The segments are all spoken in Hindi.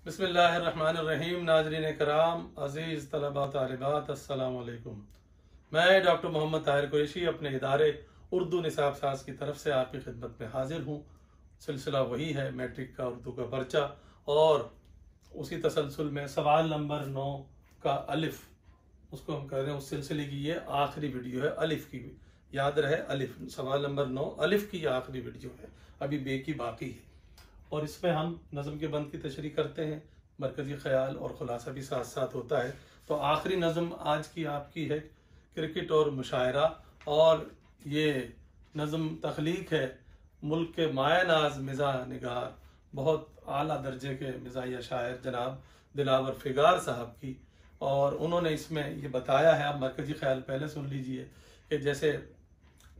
बिस्मिल्लाहिर्रहमानिर्रहीम। नाज़रीन कराम, अज़ीज़ तलबा तालिबात, अस्सलाम वालेकुम। मैं डॉक्टर मोहम्मद ताहिर कुरैशी अपने इदारे उर्दू निसाब साज की तरफ से आपकी खिदमत में हाजिर हूँ। सिलसिला वही है मैट्रिक का उर्दू का पर्चा, और उसी तसलसल में सवाल नंबर 9 का अलिफ, उसको हम कह रहे हैं, उस सिलसिले की ये आखिरी वीडियो है। अलिफ की, याद रहे, अलिफ, सवाल नंबर 9 अलिफ की आखिरी वीडियो है, अभी बे की बाकी है। और इसमें हम नज़म के बंद की तशरीह करते हैं, मरकजी, खयाल और खुलासा भी साथ साथ होता है। तो आखिरी नज़म आज की आपकी है क्रिकेट और मुशायरा, और ये नज़म तख्लीक है मुल्क के माया नाज मिज़ा निगार, बहुत आला दर्जे के मिज़ाहिया शायर जनाब दिलावर फिगार साहब की। और उन्होंने इसमें ये बताया है, आप मरकजी ख्याल पहले सुन लीजिए, कि जैसे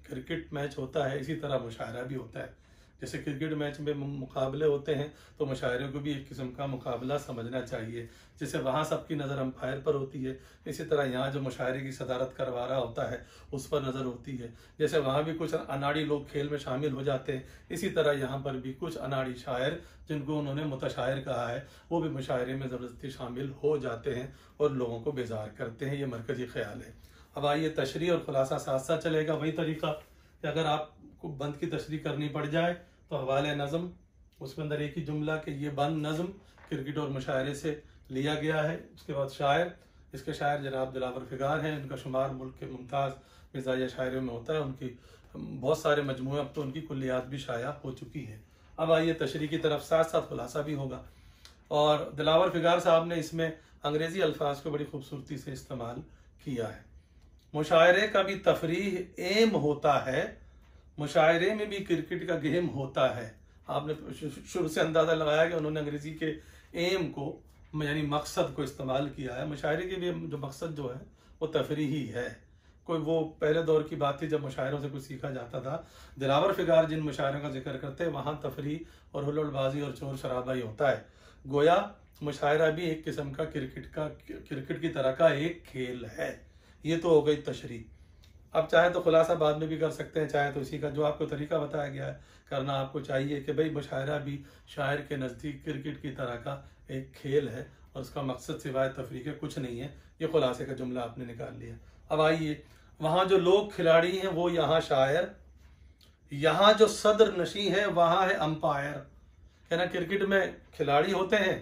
क्रिकेट मैच होता है इसी तरह मुशायरा भी होता है। जैसे क्रिकेट मैच में मुकाबले होते हैं तो मुशायरे को भी एक किस्म का मुकाबला समझना चाहिए। जैसे वहाँ सबकी नज़र अंपायर पर होती है, इसी तरह यहाँ जो मुशायरे की सदारत करवा रहा होता है उस पर नज़र होती है। जैसे वहाँ भी कुछ अनाड़ी लोग खेल में शामिल हो जाते हैं, इसी तरह यहाँ पर भी कुछ अनाड़ी शायर, जिनको उन्होंने मुतशायर कहा है, वो भी मुशायरे में ज़बरदस्ती शामिल हो जाते हैं और लोगों को बेजार करते हैं। ये मरकजी ख्याल है। अब आइए तशरीह और खुलासा साथ साथ चलेगा। वही तरीका कि अगर आपको बंद की तशरीह करनी पड़ जाए तो हवाले नज़म, उसके अंदर एक ही जुमला कि ये बंद नज़म क्रिकेट और मुशायरे से लिया गया है। उसके बाद शायर, इसके शायर जनाब दिलावर फिगार हैं, इनका शुमार मुल्क के मुमताज़ मिज़ाहिया शायरों में होता है। उनकी बहुत सारे मजमूए, अब तो उनकी कुल्लियात भी शाया हो चुकी है। अब आइए तशरीह की तरफ, साथ साथ खुलासा भी होगा। और दिलावर फिगार साहब ने इसमें अंग्रेज़ी अल्फाज को बड़ी खूबसूरती से इस्तेमाल किया है। मुशायरे का भी तफरीह एम होता है, मुशायरे में भी क्रिकेट का गेम होता है। आपने शुरू से अंदाज़ा लगाया कि उन्होंने अंग्रेज़ी के एम को, यानी मकसद को इस्तेमाल किया है। मुशायरे के भी जो मकसद जो है वो तफरीह ही है। कोई वो पहले दौर की बात थी जब मुशायरों से कुछ सीखा जाता था। दिलावर फिगार जिन मुशायरों का जिक्र करते हैं वहाँ तफरीह और हुल्लड़बाजी और शोर शराबा ही होता है। गोया मुशायरा भी एक किस्म का क्रिकेट की तरह का एक खेल है। ये तो हो गई तशरीह। अब चाहे तो खुलासा बाद में भी कर सकते हैं, चाहे तो इसी का जो आपको तरीका बताया गया है करना आपको चाहिए कि भाई मुशायरा भी शायर के नज़दीक क्रिकेट की तरह का एक खेल है और उसका मकसद सिवाय तफरीह के कुछ नहीं है। ये खुलासे का जुमला आपने निकाल लिया। अब आइए, वहाँ जो लोग खिलाड़ी हैं वो यहाँ शायर, यहाँ जो सदर नशी है वहाँ है अंपायर। कहना क्रिकेट में खिलाड़ी होते हैं,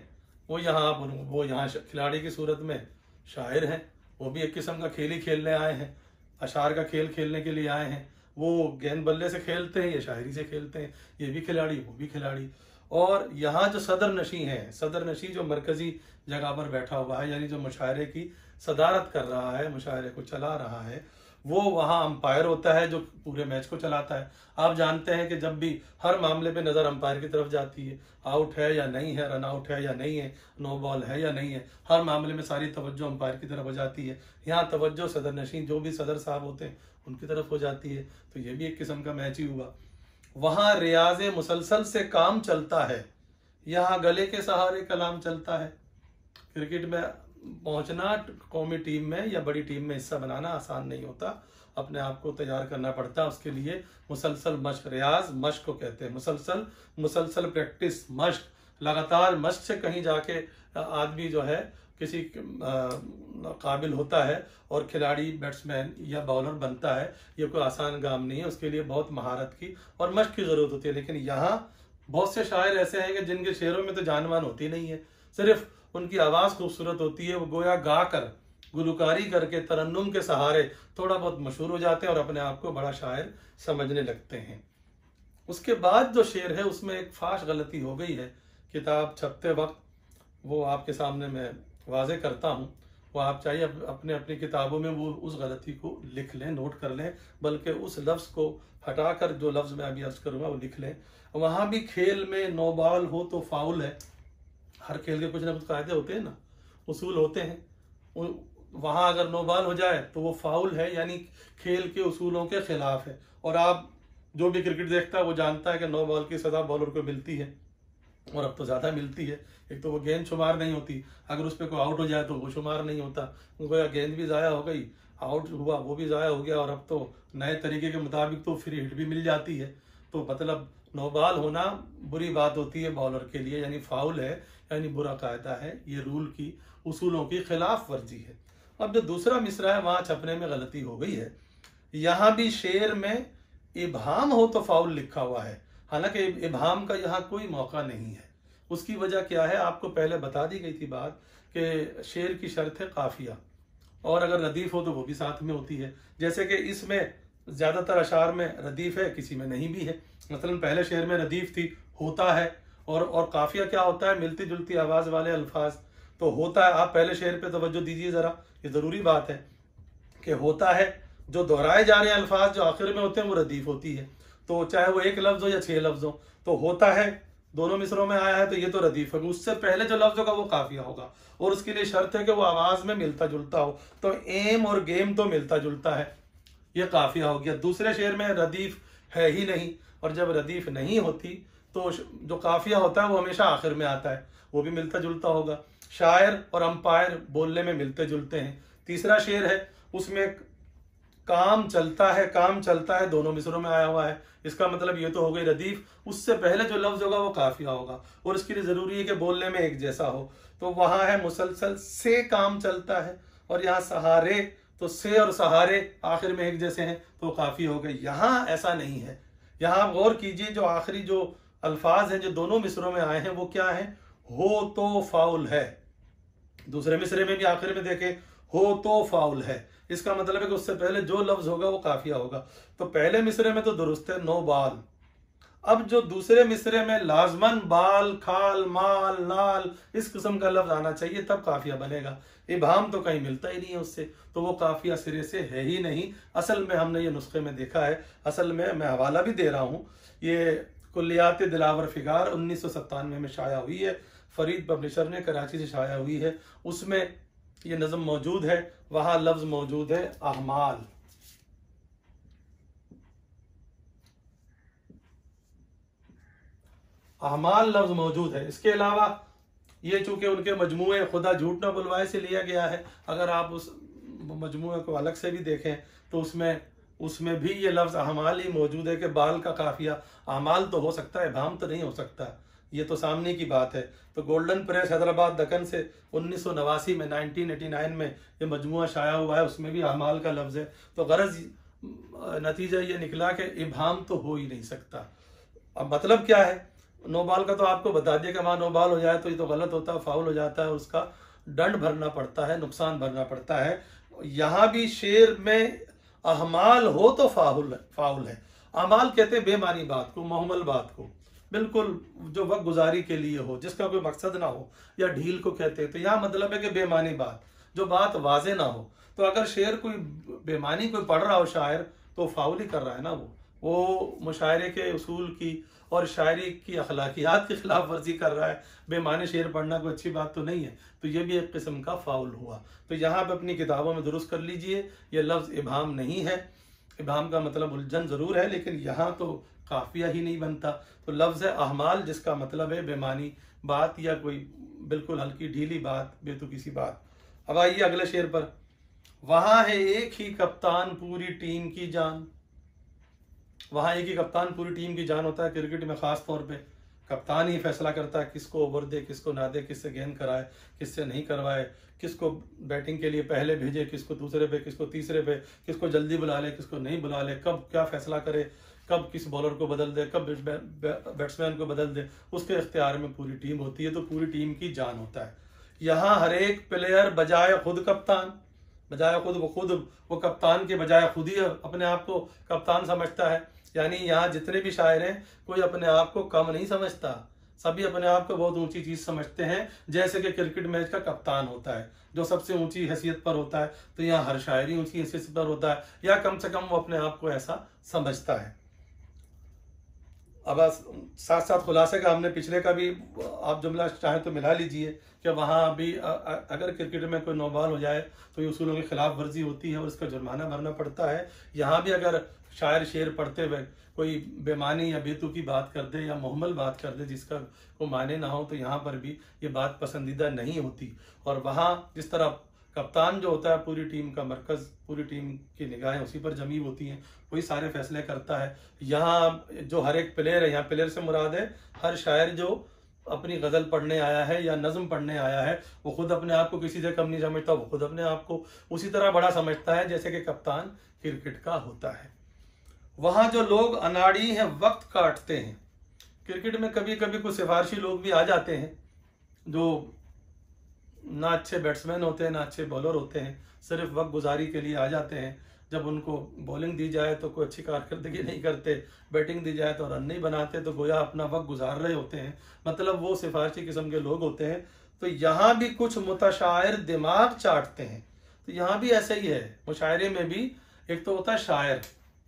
वो यहाँ खिलाड़ी की सूरत में शायर हैं। वो भी एक किस्म का खेल ही खेलने आए हैं, अशार का खेल खेलने के लिए आए हैं। वो गेंद बल्ले से खेलते हैं, ये शायरी से खेलते हैं। ये भी खिलाड़ी, वो भी खिलाड़ी। और यहाँ जो सदर नशी है, सदर नशी जो मरकजी जगह पर बैठा हुआ है, यानी जो मुशायरे की सदारत कर रहा है, मुशायरे को चला रहा है, वो वहाँ अंपायर होता है जो पूरे मैच को चलाता है। आप जानते हैं कि जब भी हर मामले पे नज़र अंपायर की तरफ जाती है, आउट है या नहीं है, रन आउट है या नहीं है, नो बॉल है या नहीं है, हर मामले में सारी तवज्जो अंपायर की तरफ हो जाती है। यहाँ तवज्जो सदर नशीन जो भी सदर साहब होते हैं उनकी तरफ हो जाती है। तो ये भी एक किस्म का मैच ही हुआ। वहाँ रियाज मुसलसल से काम चलता है, यहाँ गले के सहारे कलाम चलता है। क्रिकेट में पहुंचना, कौमी टीम में या बड़ी टीम में हिस्सा बनाना आसान नहीं होता। अपने आप को तैयार करना पड़ता है। उसके लिए मुसलसल मश्क, रियाज मश्क को कहते हैं, मुसलसल प्रैक्टिस, मश्क, लगातार मश्क से कहीं जाके आदमी जो है किसी काबिल होता है और खिलाड़ी, बैट्समैन या बॉलर बनता है। ये कोई आसान काम नहीं है, उसके लिए बहुत महारत की और मश्क की ज़रूरत होती है। लेकिन यहाँ बहुत से शायर ऐसे हैं कि जिनके शेरों में तो जानवान होती नहीं है, सिर्फ उनकी आवाज़ खूबसूरत होती है। वो गोया गा कर, गुलकारी करके, तरन्नुम के सहारे थोड़ा बहुत मशहूर हो जाते हैं और अपने आप को बड़ा शायर समझने लगते हैं। उसके बाद जो शेर है उसमें एक फाश गलती हो गई है किताब छपते वक्त, वो आपके सामने मैं वाजे करता हूँ। वो आप चाहिए अपने अपनी किताबों में वो उस गलती को लिख लें, नोट कर लें, बल्कि उस लफ्ज़ को हटाकर जो लफ्ज़ मैं अभी अर्ज करूँगा वो लिख लें। वहाँ भी खेल में नो बॉल हो तो फाउल है। हर खेल के कुछ ना कुछ कायदे होते हैं ना, उसूल होते हैं। वहाँ अगर नो बॉल हो जाए तो वो फाउल है, यानी खेल के उसूलों के खिलाफ है। और आप जो भी क्रिकेट देखता है वो जानता है कि नो बॉल की सज़ा बॉलर को मिलती है, और अब तो ज़्यादा मिलती है। एक तो वो गेंद शुमार नहीं होती, अगर उस पर कोई आउट हो जाए तो वो शुमार नहीं होता। उनको गेंद भी ज़ाया हो गई, आउट हुआ वो भी ज़ाया हो गया, और अब तो नए तरीके के मुताबिक तो फ्री हिट भी मिल जाती है। तो मतलब नो बॉल होना बुरी बात होती है बॉलर के लिए, यानी फाउल है, यानी बुरा कायदा है, ये रूल की उसूलों की खिलाफ वर्जी है। अब जो दूसरा मिसरा है वहां छपने में गलती हो गई है। यहाँ भी शेर में इबहाम हो तो फाउल लिखा हुआ है, हालांकि इबहाम का यहाँ कोई मौका नहीं है। उसकी वजह क्या है, आपको पहले बता दी गई थी बात कि शेर की शर्त है काफिया, और अगर रदीफ हो तो वो भी साथ में होती है। जैसे कि इसमें ज्यादातर अशार में रदीफ है, किसी में नहीं भी है। मसलन पहले शेर में रदीफ थी, होता है, और काफिया क्या होता है, मिलती जुलती आवाज वाले अल्फाज। तो होता है, आप पहले शेर पे तवज्जो दीजिए जरा, ये जरूरी बात है कि होता है जो दोहराए जा रहे हैं अल्फाज जो आखिर में होते हैं वो रदीफ होती है। तो चाहे वो एक लफ्ज हो या 6 लफ्ज हो, तो होता है दोनों मिसरों में आया है तो ये तो रदीफ होगा, उससे पहले जो लफ्ज होगा वो काफिया होगा, और उसके लिए शर्त है कि वो आवाज में मिलता जुलता हो। तो एम और गेम तो मिलता जुलता है, ये काफिया हो गया। दूसरे शेर में रदीफ है ही नहीं, और जब रदीफ नहीं होती तो जो काफिया होता है वो हमेशा आखिर में आता है, वो भी मिलता जुलता होगा। शायर और अंपायर बोलने में मिलते जुलते हैं। तीसरा शेर है, उसमें काम चलता है दोनों मिसरों में आया हुआ है, इसका मतलब ये तो हो गई रदीफ, उससे पहले जो लफ्ज होगा वो काफिया होगा, और इसके लिए जरूरी है कि बोलने में एक जैसा हो। तो वहां है मुसलसल से काम चलता है, और यहाँ सहारे, तो से और सहारे आखिर में एक जैसे हैं तो काफी हो गए। यहाँ ऐसा नहीं है। यहाँ गौर कीजिए, जो आखिरी जो अल्फाज हैं जो दोनों मिसरों में आए हैं वो क्या है, हो तो फाउल है। दूसरे मिसरे में भी आखिर में देखें, हो तो फाउल है, इसका मतलब है कि उससे पहले जो लफ्ज होगा वो काफिया होगा। तो पहले मिसरे में तो दुरुस्त है, नो बाल। अब जो दूसरे मिसरे में लाजमन बाल, खाल, माल, नाल इस किस्म का लफ्ज आना चाहिए, तब काफिया बनेगा। इबहाम तो कहीं मिलता ही नहीं है उससे, तो वो काफिया सिरे से है ही नहीं। असल में हमने ये नुस्खे में देखा है, असल में मैं हवाला भी दे रहा हूँ, ये कुल्लियात दिलावर फिगार 1997 में शाया हुई है, फरीद पब्लिशर ने कराची से शाया हुई है, उसमें ये नज़म मौजूद है। वहां लफ्ज मौजूद है अहमाल। अहमाल लफ्ज मौजूद है। इसके अलावा ये चूंकि उनके मजमूए खुदा झूठ न बुलवाए से लिया गया है, अगर आप उस मजमूए को अलग से भी देखें तो उसमें भी ये लफ्ज अहमाल ही मौजूद है कि बाल का काफिया। अहमाल तो हो सकता है, इबहाम तो नहीं हो सकता, ये तो सामने की बात है। तो गोल्डन प्रेस हैदराबाद दक्कन से 1989 में 1989 में ये मजमुआ शाया हुआ है, उसमें भी अहमाल का लफ्ज है। तो गरज नतीजा ये निकला कि इबहाम तो हो ही नहीं सकता। अब मतलब क्या है, नो बॉल का तो आपको बता दिया कि वहां नो बॉल हो जाए तो ये तो गलत होता है, फाउल हो जाता है, उसका दंड भरना पड़ता है, नुकसान भरना पड़ता है। यहाँ भी शेर में अहमाल हो तो फाउल है। अहमाल कहते हैं बेमानी बात को, मुहम्मल बात को, बिल्कुल जो वक्त गुजारी के लिए हो, जिसका कोई मकसद ना हो, या ढील को कहते हैं। तो यहाँ मतलब है कि बेमानी बात, जो बात वाजे ना हो। तो अगर शेर कोई बेमानी कोई पढ़ रहा हो शायर, तो फाउल ही कर रहा है ना, वो मुशायरे के उसूल की और शायरी की अखलाकियात की खिलाफ वर्जी कर रहा है। बेमानी शेर पढ़ना कोई अच्छी बात तो नहीं है, तो ये भी एक किस्म का फाउल हुआ। तो यहाँ पे अपनी किताबों में दुरुस्त कर लीजिए, ये लफ्ज इबहाम नहीं है। इबहाम का मतलब उलझन जरूर है, लेकिन यहाँ तो काफिया ही नहीं बनता। तो लफ्ज है अहमाल, जिसका मतलब है बेमानी बात या कोई बिल्कुल हल्की ढीली बात, बेतुकी सी बात। अब आइए अगले शेर पर। वहां है एक ही कप्तान पूरी टीम की जान। वहां एक ही कप्तान पूरी टीम की जान होता है। क्रिकेट में खास तौर पे कप्तान ही फैसला करता है किसको ओवर दे, किसको ना दे, किससे गेंद कराए, किससे नहीं करवाए, किसको बैटिंग के लिए पहले भेजे, किसको दूसरे पे, किसको तीसरे पे, किसको जल्दी बुला ले, किसको नहीं बुला ले, कब क्या फैसला करे, कब किस बॉलर को बदल दे, कब बैट्समैन को बदल दे, उसके इख्तियार में पूरी टीम होती है। तो पूरी टीम की जान होता है। यहाँ हर एक प्लेयर बजाय खुद कप्तान, बजाय खुद वो कप्तान के बजाय खुद ही अपने आप को कप्तान समझता है। यानी यहाँ जितने भी शायर हैं, कोई अपने आप को कम नहीं समझता, सभी अपने आप को बहुत ऊंची चीज समझते हैं। जैसे कि क्रिकेट मैच का कप्तान होता है जो सबसे ऊंची हैसियत पर होता है, तो यहाँ हर शायरी ऊंची हैसियत पर होता है, या कम से कम वो अपने आप को ऐसा समझता है। अब साथ साथ खुलासे का हमने पिछले का भी आप जुमला चाहे तो मिला लीजिए कि वहाँ भी अगर क्रिकेट में कोई नो बॉल हो जाए तो ये उसूलों की खिलाफ वर्जी होती है और उसका जुर्माना भरना पड़ता है। यहाँ भी अगर शायर शेर पढ़ते हुए कोई बेमानी या बेतुकी बात कर दे या मुहम्मल बात कर दे जिसका को माने ना हो, तो यहाँ पर भी ये बात पसंदीदा नहीं होती। और वहाँ जिस तरह कप्तान जो होता है पूरी टीम का मरकज, पूरी टीम की निगाहें उसी पर जमी होती हैं, वही सारे फैसले करता है। यहाँ जो हर एक प्लेयर है, यहाँ प्लेयर से मुराद है हर शायर जो अपनी गज़ल पढ़ने आया है या नज़म पढ़ने आया है, वो खुद अपने आप को किसी से कम नहीं समझता, वो खुद अपने आप को उसी तरह बड़ा समझता है जैसे कि कप्तान क्रिकेट का होता है। वहाँ जो लोग अनाड़ी हैं वक्त काटते हैं। क्रिकेट में कभी कभी कुछ सिफारशी लोग भी आ जाते हैं जो ना अच्छे बैट्समैन होते हैं ना अच्छे बॉलर होते हैं, सिर्फ वक्त गुजारी के लिए आ जाते हैं। जब उनको बॉलिंग दी जाए तो कोई अच्छी कारकर्दगी नहीं करते, बैटिंग दी जाए तो रन नहीं बनाते, तो गोया अपना वक्त गुजार रहे होते हैं, मतलब वो सिफारशी किस्म के लोग होते हैं। तो यहाँ भी कुछ मुतशायर दिमाग चाटते हैं, तो यहाँ भी ऐसा ही है। मुशायरे में भी एक तो होता है शायर,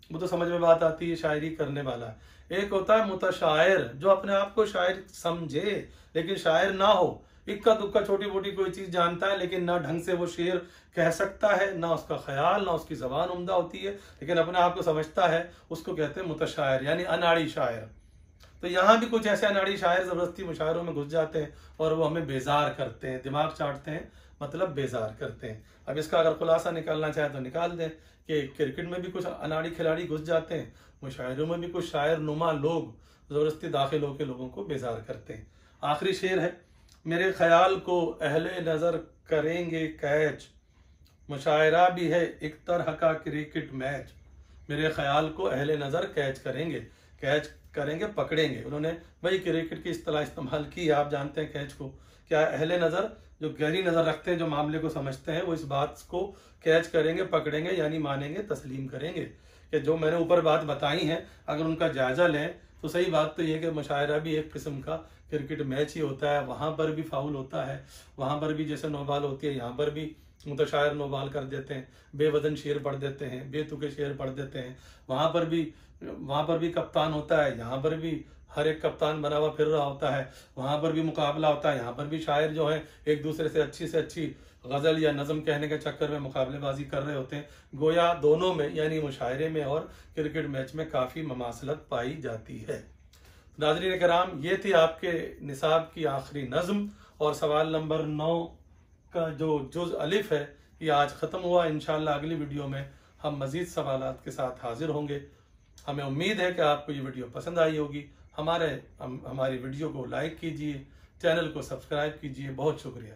वो तो समझ में बात आती है, शायरी करने वाला। एक होता है मुतशायर जो अपने आप को शायर समझे लेकिन शायर ना हो, इक्का दुक्का छोटी मोटी कोई चीज जानता है लेकिन ना ढंग से वो शेर कह सकता है, ना उसका ख्याल, ना उसकी जबान उम्दा होती है, लेकिन अपने आप को समझता है, उसको कहते हैं मुतशायर यानी अनाड़ी शायर। तो यहाँ भी कुछ ऐसे अनाड़ी शायर जबरदस्ती मुशायरों में घुस जाते हैं और वो हमें बेजार करते हैं, दिमाग चाटते हैं, मतलब बेजार करते हैं। अब इसका अगर खुलासा निकालना चाहे तो निकाल दें कि क्रिकेट में भी कुछ अनाड़ी खिलाड़ी घुस जाते हैं, मुशायरों में भी कुछ शायर नुमा लोग जबरदस्ती दाखिल होकर लोगों को बेजार करते हैं। आखिरी शेर है, मेरे ख्याल को अहले नज़र करेंगे कैच, मुशायरा भी है एक तरह का क्रिकेट मैच। मेरे ख्याल को अहले नज़र कैच करेंगे पकड़ेंगे। उन्होंने भाई क्रिकेट की इस्तेलाह इस्तेमाल की, आप जानते हैं कैच को क्या, अहले नज़र जो गहरी नज़र रखते हैं, जो मामले को समझते हैं, वो इस बात को कैच करेंगे पकड़ेंगे यानी मानेंगे तस्लीम करेंगे कि जो मैंने ऊपर बात बताई है अगर उनका जायजा लें तो सही बात तो ये कि मुशायरा भी एक किस्म का क्रिकेट मैच ही होता है। वहाँ पर भी फाउल होता है, वहाँ पर भी जैसे नो बॉल होती है, यहाँ पर भी मुतशायर नो बॉल कर देते हैं, बेवजन शेर पढ़ देते हैं, बेतुके शेर पढ़ देते हैं। वहाँ पर भी कप्तान होता है, यहाँ पर भी हर एक कप्तान बना हुआ फिर रहा होता है, वहाँ पर भी मुकाबला होता है, यहाँ पर भी शायर जो है एक दूसरे से अच्छी गज़ल या नज़म कहने के चक्कर में मुकाबलेबाजी कर रहे होते हैं। गोया दोनों में यानी मुशायरे में और क्रिकेट मैच में काफ़ी ममासलत पाई जाती है। नाज़रीन किराम, ये थी आपके निसाब की आखिरी नज़म और सवाल नंबर 9 का जो जुज़ अलिफ है ये आज ख़त्म हुआ। इंशाअल्लाह अगली वीडियो में हम मज़ीद सवालात के साथ हाजिर होंगे। हमें उम्मीद है कि आपको ये वीडियो पसंद आई होगी। हमारी वीडियो को लाइक कीजिए, चैनल को सब्सक्राइब कीजिए। बहुत शुक्रिया।